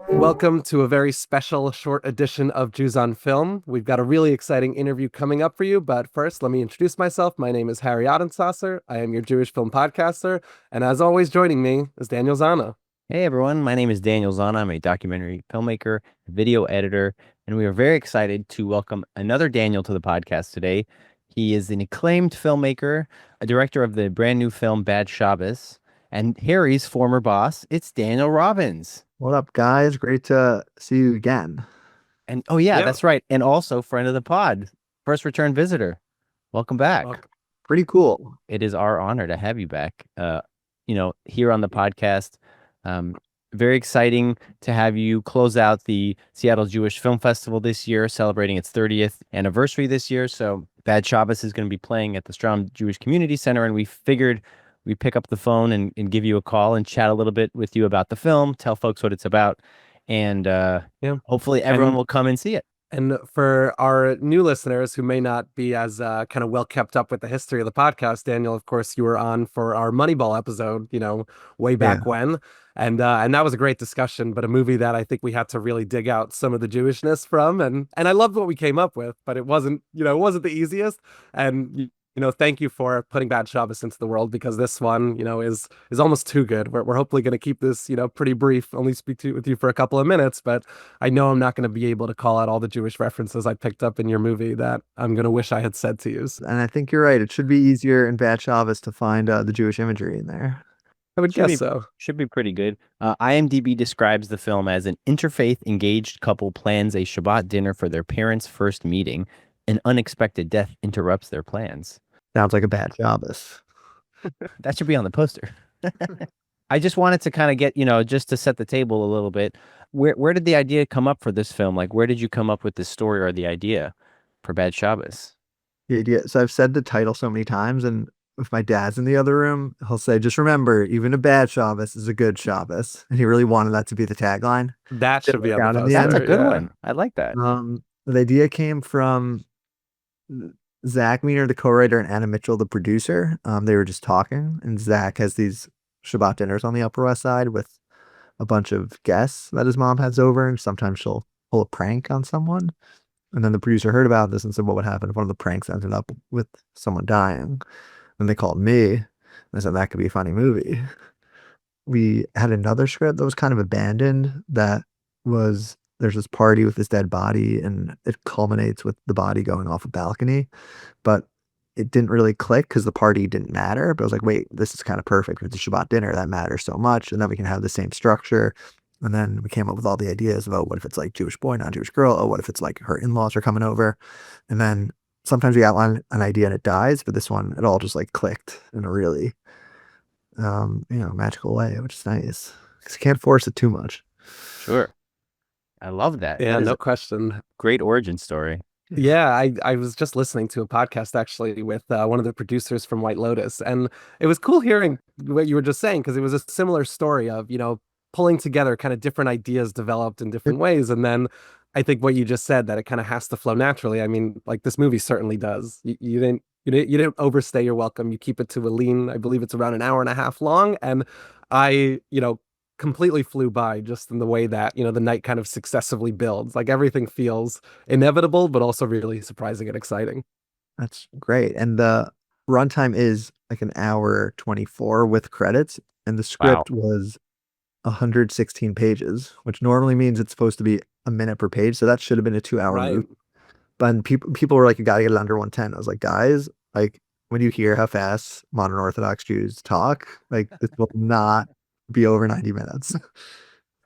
Welcome to a very special short edition of Jews on Film. We've got a really exciting interview coming up for you, but first, let me introduce myself. My name is Harry Adensasser. I am your Jewish film podcaster, and as always, joining me is Daniel Zana. Hey everyone, my name is Daniel Zana. I'm a documentary filmmaker, video editor, and we are very excited to welcome another Daniel to the podcast today. He is an acclaimed filmmaker, a director of the brand new film Bad Shabbos, and Harry's former boss. It's Daniel Robbins. What up, guys? Great to see you again. And oh yeah, Yeah. that's right. And also friend of the pod, first return visitor. Welcome back. Welcome. Pretty cool. It is our honor to have you back. Here on the podcast. Very exciting to have you close out the Seattle Jewish Film Festival this year, celebrating its 30th anniversary this year. So Bad Shabbos is going to be playing at the Stroud Jewish Community Center, and we figured we'd pick up the phone and give you a call and chat a little bit with you about the film, tell folks what it's about, and Yeah. hopefully everyone And will come and see it. And for our new listeners who may not be as kind of well kept up with the history of the podcast, Daniel, of course, you were on for our Moneyball episode, way Yeah. back when, and that was a great discussion. But a movie that I think we had to really dig out some of the Jewishness from, and I loved what we came up with, but it wasn't the easiest. And thank you for putting Bad Shabbos into the world because this one, is almost too good. We're hopefully going to keep this, pretty brief. Only speak with you for a couple of minutes, but I know I'm not going to be able to call out all the Jewish references I picked up in your movie that I'm going to wish I had said to use. And I think you're right. It should be easier in Bad Shabbos to find the Jewish imagery in there. I would Should guess be so. should be pretty good. IMDb describes the film as an interfaith engaged couple plans a Shabbat dinner for their parents' first meeting. An unexpected death interrupts their plans. Sounds like a Bad Shabbos. That should be on the poster. I just wanted to kind of get, just to set the table a little bit. Where did the idea come up for this film? Like, where did you come up with this story or the idea for Bad Shabbos? The idea. So I've said the title so many times, and if my dad's in the other room, he'll say, "Just remember, even a bad Shabbos is a good Shabbos." And he really wanted that to be the tagline. That should be on Down the in the poster. end. That's a good yeah. one. I like that. The idea came from Zach Wiener, the co-writer, and Anna Mitchell, the producer. They were just talking, and Zach has these Shabbat dinners on the Upper West Side with a bunch of guests that his mom has over, and sometimes she'll pull a prank on someone. And then the producer heard about this and said, what would happen if one of the pranks ended up with someone dying? And they called me, and I said, that could be a funny movie. We had another script that was kind of abandoned that was, there's this party with this dead body, and it culminates with the body going off a balcony. But it didn't really click because the party didn't matter. But I was like, wait, this is kind of perfect. It's a Shabbat dinner. That matters so much. And then we can have the same structure. And then we came up with all the ideas about what if it's like Jewish boy, not Jewish girl? Oh, what if it's like her in-laws are coming over? And then sometimes we outline an idea and it dies. But this one, it all just like clicked in a really, magical way, which is nice. Because you can't force it too much. Sure. I love that. Yeah, That is no a question. great origin story. Yeah, I was just listening to a podcast actually with one of the producers from White Lotus, and it was cool hearing what you were just saying because it was a similar story of, pulling together kind of different ideas developed in different ways. And then I think what you just said, that it kind of has to flow naturally. I mean, like this movie certainly does. You didn't overstay your welcome. You keep it to a lean, I believe it's around an hour and a half long. And I, completely flew by just in the way that, the night kind of successively builds. Like everything feels inevitable, but also really surprising and exciting. That's great. And the runtime is like an hour 24 with credits. And the Wow. script was 116 pages, which normally means it's supposed to be a minute per page. So that should have been a 2-hour Right. movie. But people were like, you got to get it under 110. I was like, guys, like when you hear how fast modern Orthodox Jews talk, like this will not be over 90 minutes.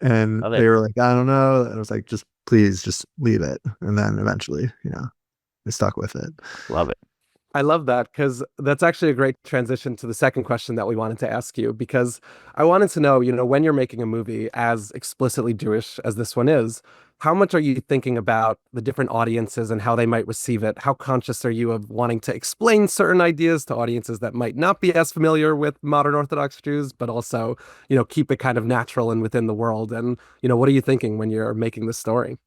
And Love it. they were like, I don't know. And I was like, just please just leave it. And then eventually, they stuck with it. Love it. I love that because that's actually a great transition to the second question that we wanted to ask you, because I wanted to know, when you're making a movie as explicitly Jewish as this one is, how much are you thinking about the different audiences and how they might receive it? How conscious are you of wanting to explain certain ideas to audiences that might not be as familiar with modern Orthodox Jews, but also, keep it kind of natural and within the world? And, what are you thinking when you're making this story?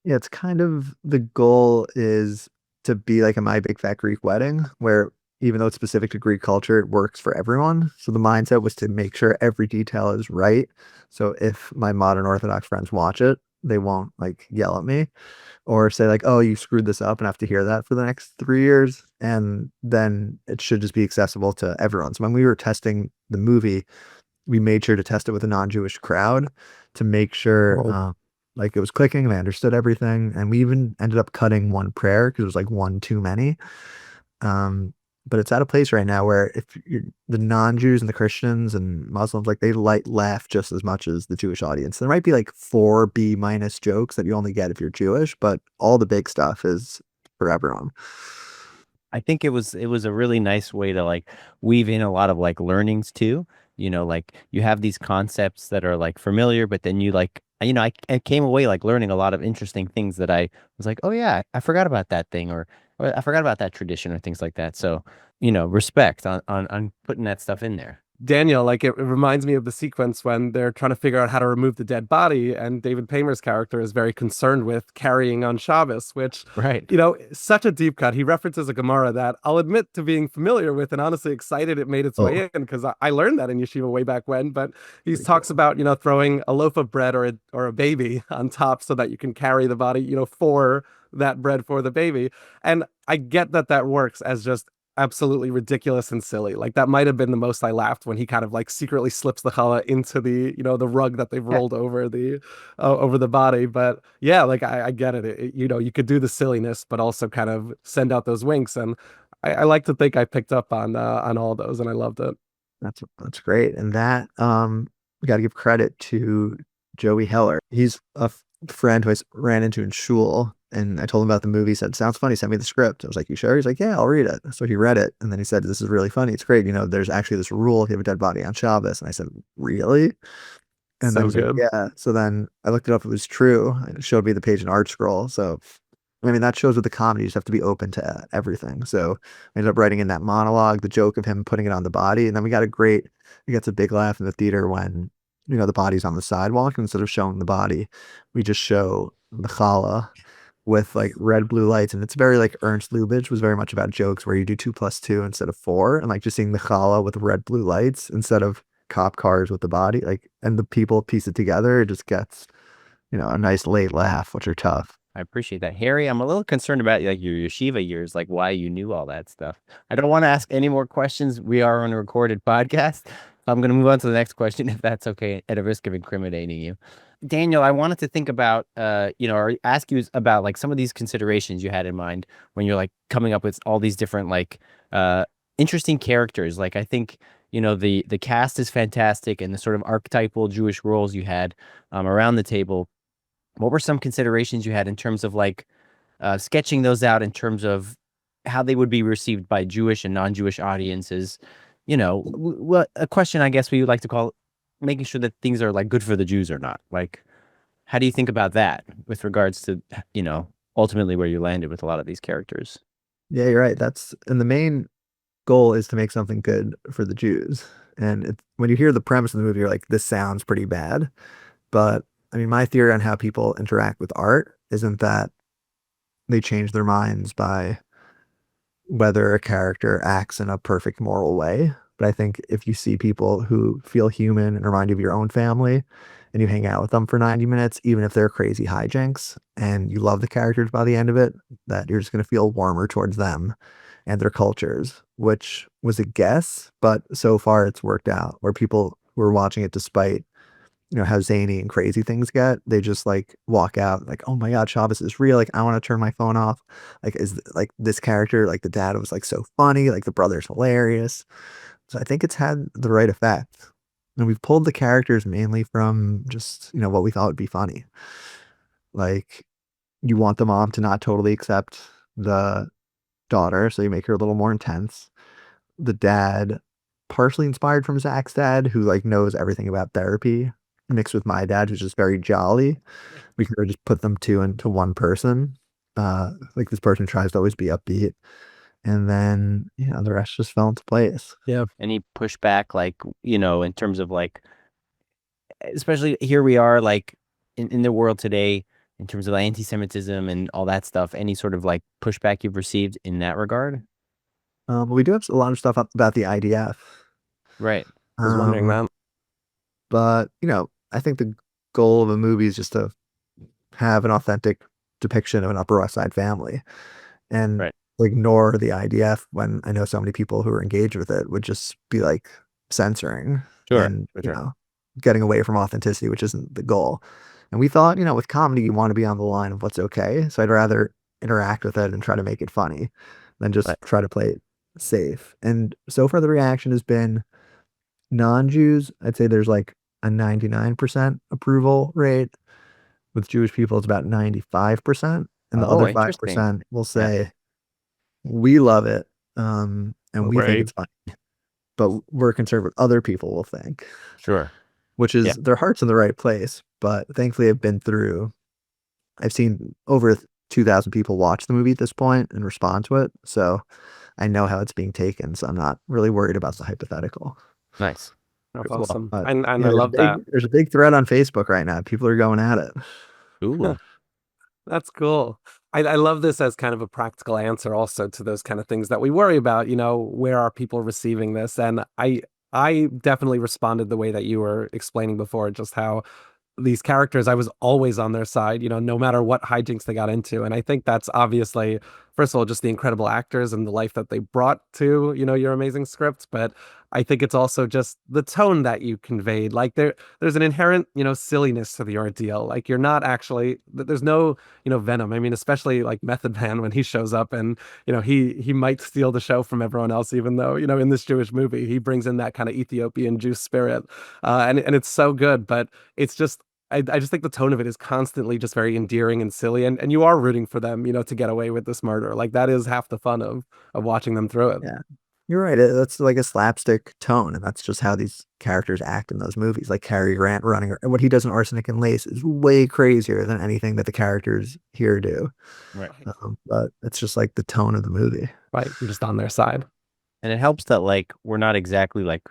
Yeah, it's kind of the goal is to be like a My Big Fat Greek Wedding, where even though it's specific to Greek culture, it works for everyone. So the mindset was to make sure every detail is right. So if my modern Orthodox friends watch it, they won't like yell at me or say like, "Oh, you screwed this up," and have to hear that for the next 3 years. And then it should just be accessible to everyone. So when we were testing the movie, we made sure to test it with a non-Jewish crowd to make sure like it was clicking and they understood everything. And we even ended up cutting one prayer because it was like one too many. But it's at a place right now where if you're the non-Jews and the Christians and Muslims, like they laugh just as much as the Jewish audience. There might be like 4 B- jokes that you only get if you're Jewish, but all the big stuff is for everyone. I think it was a really nice way to like weave in a lot of like learnings too. Like you have these concepts that are like familiar, but then you like, I came away like learning a lot of interesting things that I was like, oh yeah, I forgot about that thing, or I forgot about that tradition or things like that. So, respect on putting that stuff in there. Daniel, like it reminds me of the sequence when they're trying to figure out how to remove the dead body, and David Paymer's character is very concerned with carrying on Shabbos, which, Right. such a deep cut. He references a Gemara that I'll admit to being familiar with and honestly excited it made its Oh, way in because I learned that in yeshiva way back when. But he pretty talks cool. about, throwing a loaf of bread or a baby on top so that you can carry the body, for that bread for the baby. And I get that that works as just absolutely ridiculous and silly. Like that might have been the most I laughed when he kind of like secretly slips the challah into the the rug that they've rolled over the body. But yeah, like I get it. You could do the silliness, but also kind of send out those winks. And I like to think I picked up on all those, and I loved it. That's great. And that we got to give credit to Joey Heller. He's a friend who I ran into in shul, and I told him about the movie. He said, "Sounds funny. Send me the script." I was like, "You sure?" He's like, "Yeah, I'll read it." So he read it, and then he said, "This is really funny. It's great. There's actually this rule if you have a dead body on Shabbos." And I said, "Really?" And then So he's like, good. "Yeah." So then I looked it up. It was true. And it showed me the page in Art Scroll. So I mean, that shows with the comedy, you just have to be open to everything. So I ended up writing in that monologue, the joke of him putting it on the body. And then we got a big laugh in the theater when, the body's on the sidewalk. And instead of showing the body, we just show the challah with like red, blue lights. And it's very like Ernst Lubitsch was very much about jokes where you do 2 + 2 instead of 4. And like just seeing the challah with red, blue lights instead of cop cars with the body. Like, and the people piece it together. It just gets, a nice late laugh, which are tough. I appreciate that. Harry, I'm a little concerned about like your yeshiva years, like why you knew all that stuff. I don't want to ask any more questions. We are on a recorded podcast. So I'm going to move on to the next question, if that's okay, at a risk of incriminating you. Daniel, I wanted to think about, or ask you about like some of these considerations you had in mind when you're like coming up with all these different like interesting characters. Like I think, the cast is fantastic and the sort of archetypal Jewish roles you had around the table. What were some considerations you had in terms of like sketching those out in terms of how they would be received by Jewish and non-Jewish audiences? What a question I guess we would like to call making sure that things are like good for the Jews or not. Like, how do you think about that with regards to, ultimately where you landed with a lot of these characters? Yeah, you're right. And the main goal is to make something good for the Jews. And when you hear the premise of the movie, you're like, this sounds pretty bad. But I mean, my theory on how people interact with art isn't that they change their minds by whether a character acts in a perfect moral way. But I think if you see people who feel human and remind you of your own family and you hang out with them for 90 minutes, even if they're crazy hijinks and you love the characters by the end of it, that you're just going to feel warmer towards them and their cultures, which was a guess, but so far it's worked out where people who are watching it despite how zany and crazy things get. They just like walk out like, oh my God, Shabbos is real. Like, I want to turn my phone off. Like, is like this character, like the dad was like so funny, like the brother's hilarious. So I think it's had the right effect. And we've pulled the characters mainly from just, what we thought would be funny. Like, you want the mom to not totally accept the daughter, so you make her a little more intense. The dad, partially inspired from Zach's dad, who like knows everything about therapy, mixed with my dad, who's just very jolly. We can really just put them two into one person. Like this person tries to always be upbeat, and then the rest just fell into place. Yeah. Any pushback, like, in terms of like, especially here we are, like in the world today, in terms of anti-Semitism and all that stuff, any sort of like pushback you've received in that regard? We do have a lot of stuff up about the IDF. Right. I was wondering that. But, I think the goal of a movie is just to have an authentic depiction of an Upper West Side family and Right. ignore the IDF when I know so many people who are engaged with it would just be like censoring Sure. and, For sure. getting away from authenticity, which isn't the goal. And we thought, with comedy, you want to be on the line of what's okay. So I'd rather interact with it and try to make it funny than just Right. try to play it safe. And so far, the reaction has been non-Jews. I'd say there's like a 99% approval rate. With Jewish people, it's about 95%. And the Oh, other interesting. 5% will Yeah. say, we love it. And we think Right. it's funny. But we're concerned what other people will think, Sure. which Yeah. is their heart's in the right place. But thankfully, I've seen over 2,000 people watch the movie at this point and respond to it. So I know how it's being taken. So I'm not really worried about the hypothetical. Nice. That's Cool. awesome. But And I there's love that. there's a big thread on Facebook right now. People are going at it. Ooh. That's cool. I love this as kind of a practical answer also to those kind of things that we worry about, where are people receiving this? And I definitely responded the way that you were explaining before, just how these characters, I was always on their side, no matter what hijinks they got into. And I think that's obviously, first of all, just the incredible actors and the life that they brought to, your amazing script. But I think it's also just the tone that you conveyed. Like there's an inherent, silliness to the ordeal. Like you're not actually, there's no, venom. I mean, especially like Method Man when he shows up and, he might steal the show from everyone else, even though, in this Jewish movie, he brings in that kind of Ethiopian Jew spirit. And it's so good, but it's just, I just think the tone of it is constantly just very endearing and silly, and you are rooting for them, to get away with this murder. Like that is half the fun of watching them through it. Yeah. You're right. That's like a slapstick tone, and that's just how these characters act in those movies. Like Cary Grant running, and what he does in Arsenic and Lace is way crazier than anything that the characters here do. Right. But it's just like the tone of the movie. Right, you're just on their side. And it helps that like we're not exactly like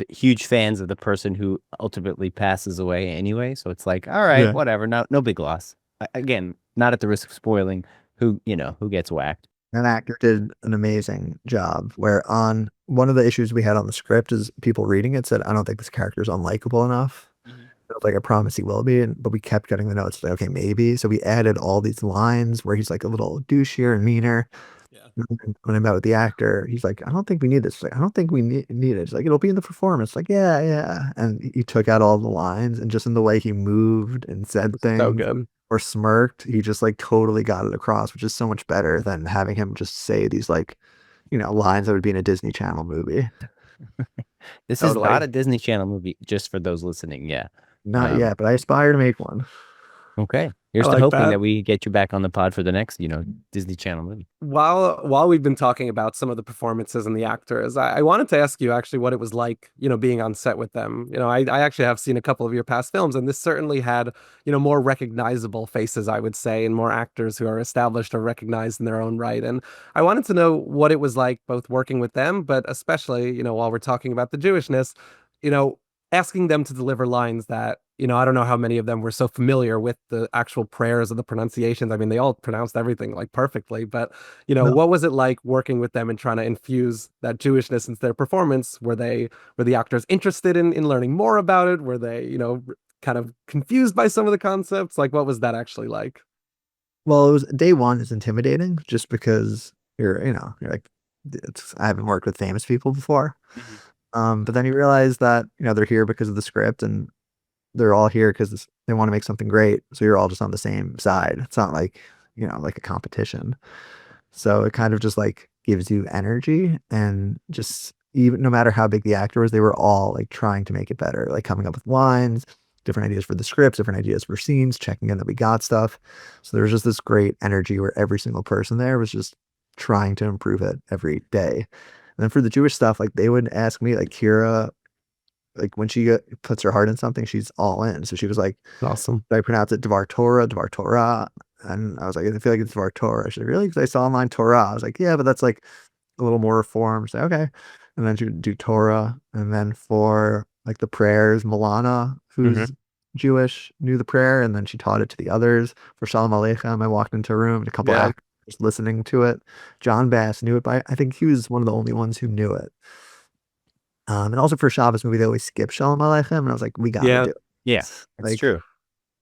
huge fans of the person who ultimately passes away anyway. So it's like, all right, Yeah. whatever. No big loss. Again, not at the risk of spoiling who gets whacked. An actor did an amazing job. Where on one of the issues we had on the script is people reading it said, "I don't think this character is unlikable enough." I was like, "I promise he will be," but we kept getting the notes like, "Okay, maybe." So we added all these lines where he's like a little douchier and meaner. Yeah. And when I met with the actor, he's like, "I don't think we need this." Like, "I don't think we need it." It's like, "It'll be in the performance." Like, "Yeah, yeah." And he took out all the lines, and just in the way he moved and said So things good. or smirked, he just like totally got it across, which is so much better than having him just say these like, lines that would be in a Disney Channel movie. This is not Totally. a Disney Channel movie, just for those listening. Yeah. Not yet, but I aspire to make one. Okay. Here's I to like hoping that. that we get you back on the pod for the next, Disney Channel movie. While we've been talking about some of the performances and the actors, I wanted to ask you actually what it was like, being on set with them. I actually have seen a couple of your past films, and this certainly had, more recognizable faces, I would say, and more actors who are established or recognized in their own right. And I wanted to know what it was like both working with them, but especially, while we're talking about the Jewishness, you know, asking them to deliver lines that, I don't know how many of them were so familiar with the actual prayers and the pronunciations. I mean, they all pronounced everything like perfectly, but No. what was it like working with them and trying to infuse that Jewishness into their performance? Were the actors interested in learning more about it? Were they, kind of confused by some of the concepts? Like, what was that actually like? Well, it was day one is intimidating just because you're like, I haven't worked with famous people before. But then you realize that, they're here because of the script and they're all here because they want to make something great. So you're all just on the same side. It's not like, like a competition. So it kind of just like gives you energy and just even no matter how big the actor was, they were all like trying to make it better, like coming up with lines, different ideas for the scripts, different ideas for scenes, checking in that we got stuff. So there was just this great energy where every single person there was just trying to improve it every day. And then for the Jewish stuff, like they would ask me, like Kira, like when she puts her heart in something, she's all in. So she was like, Awesome. I pronounce it Dvar Torah, Dvar Torah. And I was like, I feel like it's Dvar Torah. She's like, really? Because I saw online Torah. I was like, yeah, but that's like a little more reformed. So, okay. And then she would do Torah. And then for like the prayers, Milana, who's Jewish, knew the prayer. And then she taught it to the others. For Shalom Aleichem, I walked into a room and a couple Yeah. actors just listening to it. John Bass knew it by, I think he was one of the only ones who knew it. And also for Shabbos movie, they always skip Shalom Aleichem, and I was like, we gotta Yeah. do it. Yeah, It's that's like, true.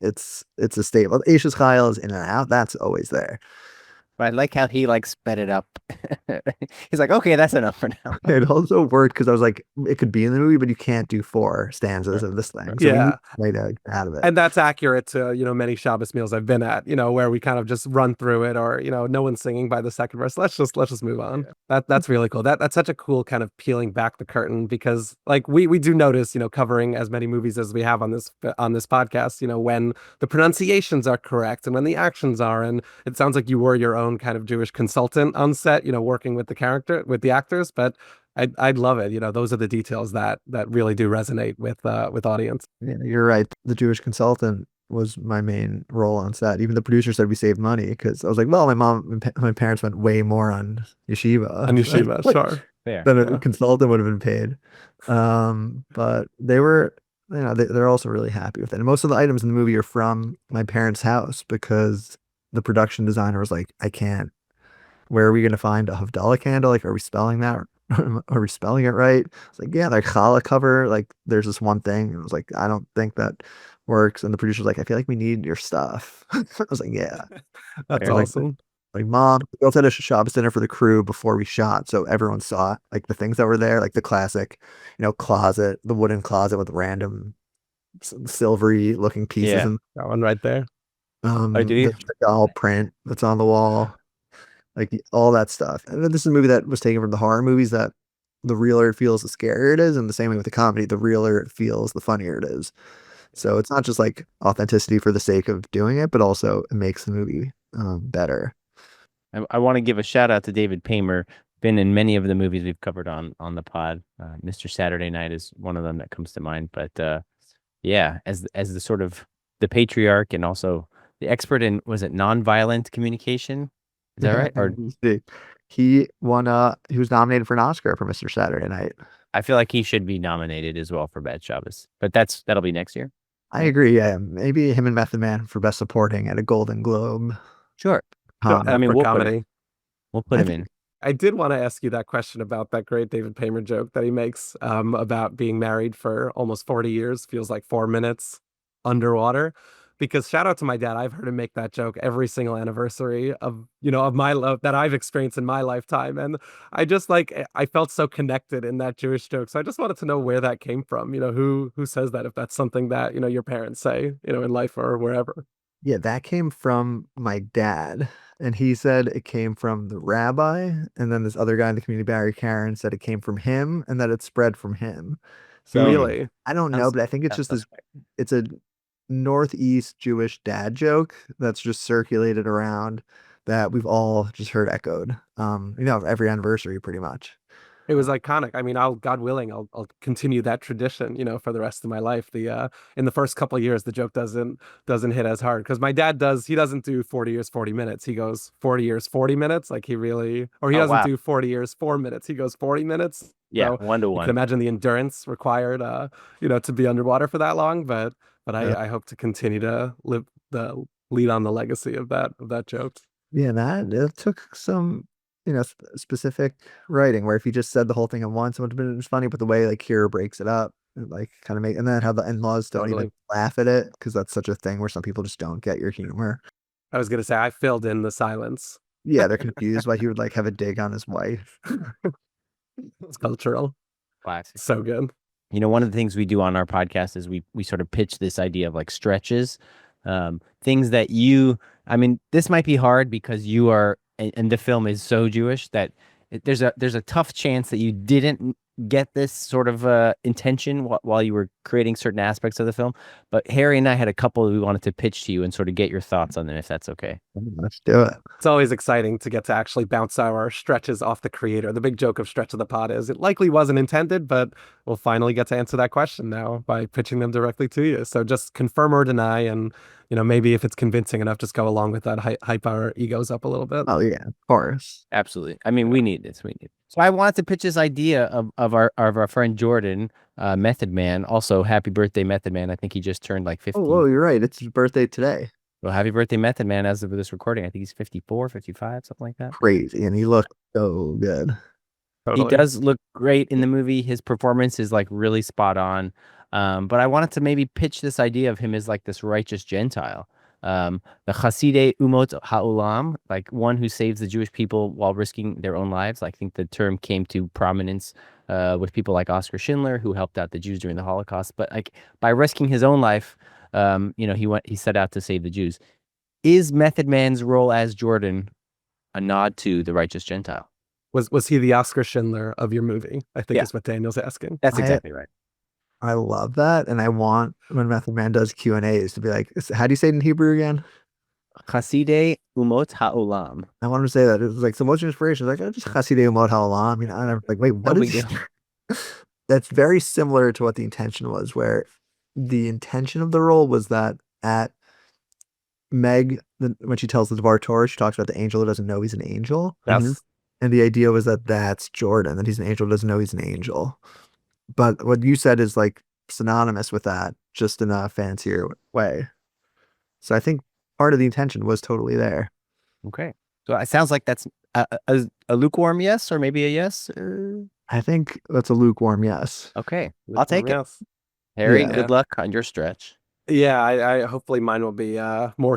it's a staple. Ashes Chayil is in and out. That's always there. But I like how he like sped it up. He's like, okay, that's enough for now. It also worked because I was like, it could be in the movie, but you can't do 4 stanzas Sure. of this thing. Sure. So we need Yeah. a way to get out of it. And that's accurate to, many Shabbos meals I've been at, where we kind of just run through it, or, no one's singing by the second verse. Let's just move on. That's really cool. That's such a cool kind of peeling back the curtain, because like we do notice, covering as many movies as we have on this podcast, when the pronunciations are correct and when the actions are. And it sounds like you were your own kind of Jewish consultant on set, working with the actors, but I'd love it. Those are the details that really do resonate with audience. Yeah, you're right. The Jewish consultant was my main role on set. Even the producer said we saved money because I was like, well, my parents went way more on yeshiva. On yeshiva, sure. Fair. Than Yeah. a consultant would have been paid. But they were, they're also really happy with it. And most of the items in the movie are from my parents' house because the production designer was like, I can't. Where are we going to find a Havdalah candle? Like, are we spelling that? Are we spelling it right? It's like, yeah, like challah cover. Like, there's this one thing. And I was like, I don't think that works. And the producer was like, I feel like we need your stuff. I was like, yeah. That's They're like, awesome. Like, mom, we also had a Shabbos dinner for the crew before we shot, so everyone saw it. Like the things that were there, like the classic, closet, the wooden closet with random silvery looking pieces, Yeah. and That one right there. Oh, do you? the doll print that's on the wall, like all that stuff. And then this is a movie that was taken from the horror movies, that the realer it feels, the scarier it is, and the same way with the comedy, the realer it feels, the funnier it is. So it's not just like authenticity for the sake of doing it, but also it makes the movie better. I want to give a shout out to David Paymer. Been in many of the movies we've covered on the pod. Mr. Saturday Night is one of them that comes to mind. But yeah, as the sort of the patriarch and also the expert in, was it nonviolent communication? Is that right? Or he won. He was nominated for an Oscar for Mr. Saturday Night. I feel like he should be nominated as well for Bad Shabbos, but that'll be next year. I agree. Yeah, maybe him and Method Man for Best Supporting at a Golden Globe. Sure. Um, I mean, for we'll comedy. put I him in. I did want to ask you that question about that great David Paymer joke that he makes about being married for almost 40 years, feels like 4 minutes underwater. Because shout out to my dad, I've heard him make that joke every single anniversary of my love that I've experienced in my lifetime. And I just I felt so connected in that Jewish joke. So I just wanted to know where that came from. Who says that, if that's something that, your parents say, in life or wherever. Yeah, that came from my dad. And he said it came from the rabbi. And then this other guy in the community, Barry Karen, said it came from him and that it spread from him. So Really? I don't know, but I think it's just this, it's a Northeast Jewish dad joke that's just circulated around, that we've all just heard echoed, every anniversary pretty much. It was iconic. I mean, God willing, I'll continue that tradition, for the rest of my life. In the first couple of years, the joke doesn't hit as hard, because my dad he doesn't do 40 years, 40 minutes. He goes 40 years, 40 minutes. Like he doesn't do 40 years, 4 minutes. He goes 40 minutes. Yeah, So 1 to you 1. can imagine the endurance required, to be underwater for that long. But Yeah. I hope to continue to lead on the legacy of that joke. Yeah, that it took some, specific writing, where if you just said the whole thing at once, it would have been funny, but the way like Kira breaks it up, like kind of and then how the in-laws don't even laugh at it, because that's such a thing where some people just don't get your humor. I was gonna say I filled in the silence. Yeah, they're confused why he would like have a dig on his wife. It's cultural. Classic. So good. One of the things we do on our podcast is we sort of pitch this idea of like stretches, things that I mean, this might be hard because you are, and the film is so Jewish that there's a tough chance that you didn't get this sort of intention while you were creating certain aspects of the film. But Harry and I had a couple we wanted to pitch to you and sort of get your thoughts on them, if that's okay. Let's do it. It's always exciting to get to actually bounce our stretches off the creator. The big joke of Stretch of the Pod is it likely wasn't intended, but we'll finally get to answer that question now by pitching them directly to you. So just confirm or deny, and maybe if it's convincing enough, just go along with that, hype our egos up a little bit. Oh yeah, of course. Absolutely. I mean, we need this. So I wanted to pitch this idea of our friend Jordan, Method Man. Also, happy birthday, Method Man. I think he just turned like 50. Oh, whoa, you're right. It's his birthday today. Well, happy birthday, Method Man, as of this recording. I think he's 54, 55, something like that. Crazy, and he looked so good. He Totally. does look great in the movie. His performance is like really spot on. But I wanted to maybe pitch this idea of him as like this righteous Gentile. The Chasidei Umot Ha'olam, like one who saves the Jewish people while risking their own lives. I think the term came to prominence with people like Oskar Schindler, who helped out the Jews during the Holocaust. But like by risking his own life, he set out to save the Jews. Is Method Man's role as Jordan a nod to the righteous Gentile? Was he the Oskar Schindler of your movie? I think Yeah. is what Daniel's asking. That's exactly right. I love that, and I want when Method Man does Q&As to be like, how do you say it in Hebrew again? Chasidei Umot Ha'olam. I want him to say that. It was like so much inspiration. Like, oh, just Chasidei Umot Ha'olam. And I'm like, wait, what No is big That's very similar to what the intention was, where the intention of the role was that at Meg, when she tells the Devar Torah, she talks about the angel who doesn't know he's an angel. Yes. And the idea was that that's Jordan, that he's an angel who doesn't know he's an angel. But what you said is like synonymous with that, just in a fancier way. So I think part of the intention was totally there. Okay. So it sounds like that's a lukewarm yes, or maybe a yes. I think that's a lukewarm yes. Okay. I'll take it. Yes. Harry, Yeah. good luck on your stretch. Yeah, I hopefully mine will be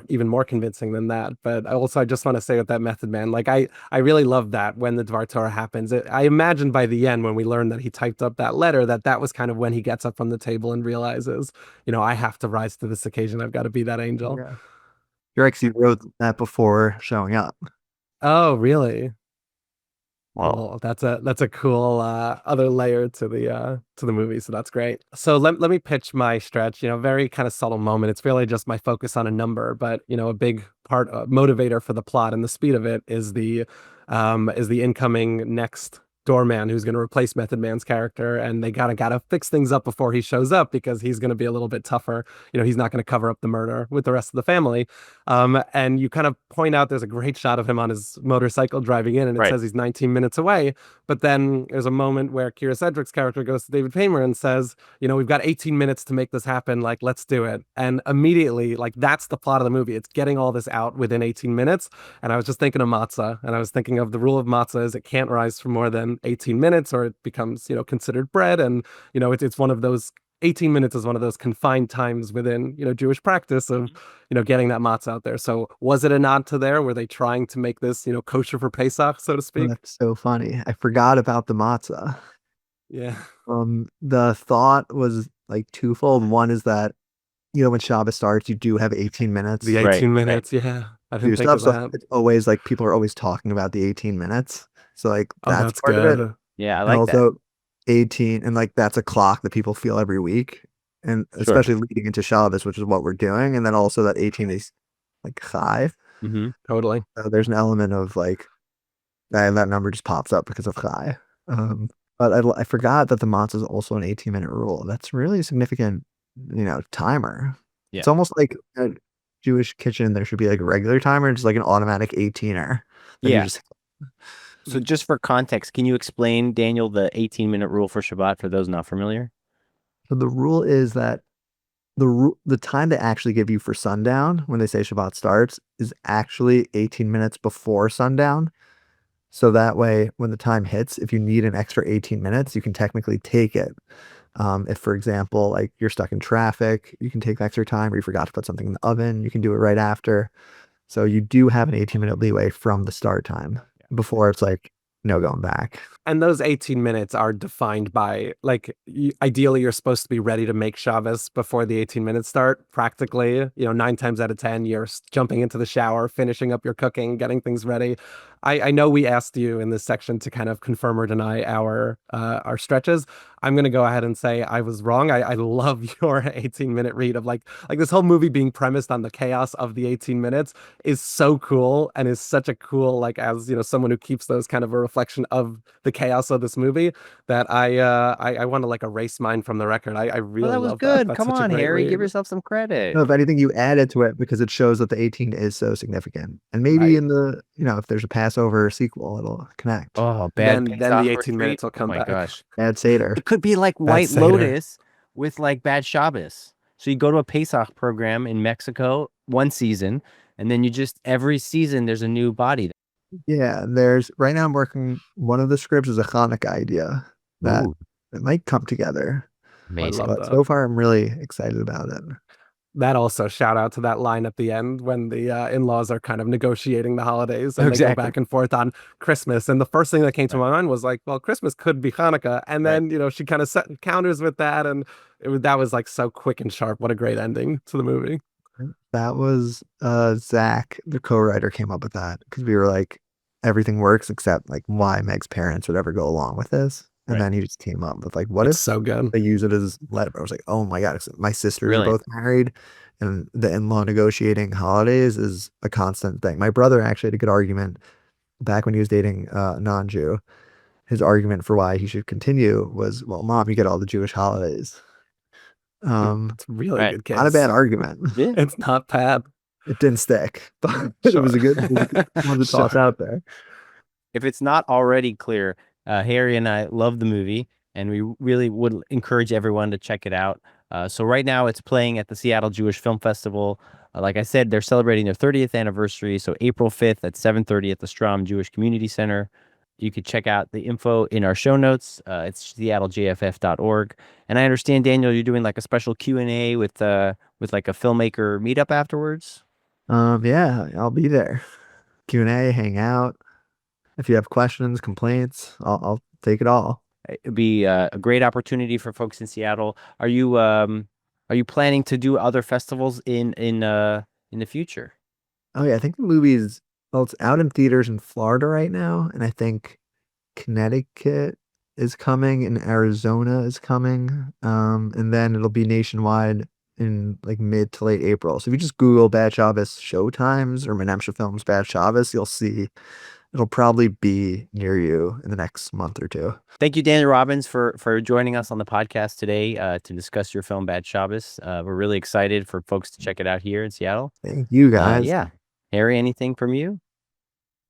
even more convincing than that. But also, I just want to say with that Method Man, like I really love that when the Dvar Torah happens. I imagine by the end when we learn that he typed up that letter, that was kind of when he gets up from the table and realizes, I have to rise to this occasion. I've got to be that angel. Yeah. You're actually wrote that before showing up. Oh, really? Wow. Well, that's a cool other layer to the movie, so that's great. So let me pitch my stretch. Very kind of subtle moment. It's really just my focus on a number, but a big part motivator for the plot and the speed of it is the incoming next doorman who's going to replace Method Man's character, and they gotta fix things up before he shows up because he's going to be a little bit tougher. He's not going to cover up the murder with the rest of the family. And you kind of point out there's a great shot of him on his motorcycle driving in, and it says he's 19 minutes away. But then there's a moment where Kira Sedgwick's character goes to David Paymer and says, we've got 18 minutes to make this happen. Like, let's do it. And immediately, like, that's the plot of the movie. It's getting all this out within 18 minutes. And I was just thinking of matzah, and I was thinking of the rule of matzah is it can't rise for more than 18 minutes or it becomes, considered bread. And, it's one of those 18 minutes is one of those confined times within, Jewish practice of, getting that matzah out there. So was it a nod to there? Were they trying to make this, kosher for Pesach, so to speak? That's so funny. I forgot about the matzah. Yeah. The thought was like twofold. One is that, when Shabbos starts, you do have 18 minutes. The 18 minutes, yeah. I didn't think of that. It's always like people are always talking about the 18 minutes. So like that's part good. of it. Yeah, I And like also that. 18, and like that's a clock that people feel every week. And especially leading into Shabbos, which is what we're doing. And then also that 18 is like chai. Mm-hmm. Totally. So there's an element of like that number just pops up because of chai. But I forgot that the matzah is also an 18-minute rule. That's really a significant, timer. Yeah. It's almost like a Jewish kitchen. There should be like a regular timer, just like an automatic 18er. Yeah. So just for context, can you explain, Daniel, the 18-minute rule for Shabbat for those not familiar? So the rule is that the time they actually give you for sundown when they say Shabbat starts is actually 18 minutes before sundown. So that way, when the time hits, if you need an extra 18 minutes, you can technically take it. If, for example, like you're stuck in traffic, you can take extra time, or you forgot to put something in the oven, you can do it right after. So you do have an 18-minute leeway from the start time before it's like, no going back. And those 18 minutes are defined by, like, ideally you're supposed to be ready to make Shabbos before the 18 minutes start. Practically, 9 times out of 10, you're jumping into the shower, finishing up your cooking, getting things ready. I know we asked you in this section to kind of confirm or deny our stretches. I'm going to go ahead and say I was wrong. I love your 18-minute read of like this whole movie being premised on the chaos of the 18 minutes is so cool and is such a cool, like, as someone who keeps those kind of a reflection of the chaos of this movie, that I want to like erase mine from the record. I really that was love good. that. That's Come such a on, great Harry, read. give yourself some credit. No, if anything, you added to it because it shows that the 18 is so significant. And maybe in the, if there's a Passover sequel, it'll connect. Oh, Then bad. the 18 minutes will come Oh my back. gosh. Bad Seder. It could be like White Seder. Lotus with like Bad Shabbos. So you go to a Pesach program in Mexico, one season, and then you just every season there's a new body. Yeah, right now I'm working, one of the scripts is a Hanukkah idea that Ooh, it might come together. I amazing. love But that. so far I'm really excited about it. That also shout out to that line at the end when the in-laws are kind of negotiating the holidays and they go Exactly. back and forth on Christmas. And the first thing that came to my mind was like, well, Christmas could be Hanukkah. And Right. then, she kind of set counters with that. And that was like so quick and sharp. What a great ending to the movie. That was Zach, the co-writer, came up with that because we were like, everything works except like why Meg's parents would ever go along with this. And Right. then he just came up with like, what It's if so good. they use it as letter? I was like, oh my God, my sisters are Brilliant. both married, and the in-law negotiating holidays is a constant thing. My brother actually had a good argument back when he was dating a non-Jew. His argument for why he should continue was, well, mom, you get all the Jewish holidays. It's a really Right. good case. Not a bad argument. Yeah. It's not bad. It didn't stick, but it was a good one to toss Sure. out there. If it's not already clear, Harry and I love the movie, and we really would encourage everyone to check it out. So right now it's playing at the Seattle Jewish Film Festival. Like I said, they're celebrating their 30th anniversary. So April 5th at 7:30 at the Strom Jewish Community Center. You could check out the info in our show notes. It's seattlejff.org. And I understand, Daniel, you're doing like a special Q&A with like a filmmaker meetup afterwards. Yeah, I'll be there. Q&A, hang out. If you have questions, complaints, I'll take it all. It'd be a great opportunity for folks in Seattle. Are you planning to do other festivals in the future? Oh yeah, I think the movie's, well, it's out in theaters in Florida right now, and I think Connecticut is coming and Arizona is coming. And then it'll be nationwide in like mid to late April. So if you just Google Bad Shabbos showtimes or Menemsha Films Bad Shabbos, you'll see it'll probably be near you in the next month or two. Thank you, Daniel Robbins, for joining us on the podcast today to discuss your film Bad Shabbos. We're really excited for folks to check it out here in Seattle. Thank you guys. Yeah. Harry, anything from you?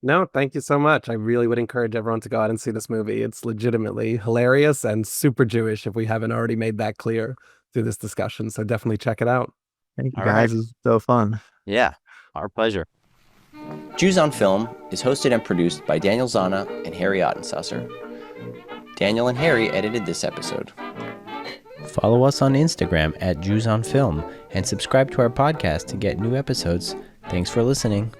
No, thank you so much. I really would encourage everyone to go out and see this movie. It's legitimately hilarious and super Jewish if we haven't already made that clear through this discussion. So definitely check it out. Thank you All guys. right. It was so fun. Yeah, our pleasure. Jews on Film is hosted and produced by Daniel Zana and Harry Ottensasser. Daniel and Harry edited this episode. Follow us on Instagram at Jews on Film and subscribe to our podcast to get new episodes. Thanks for listening.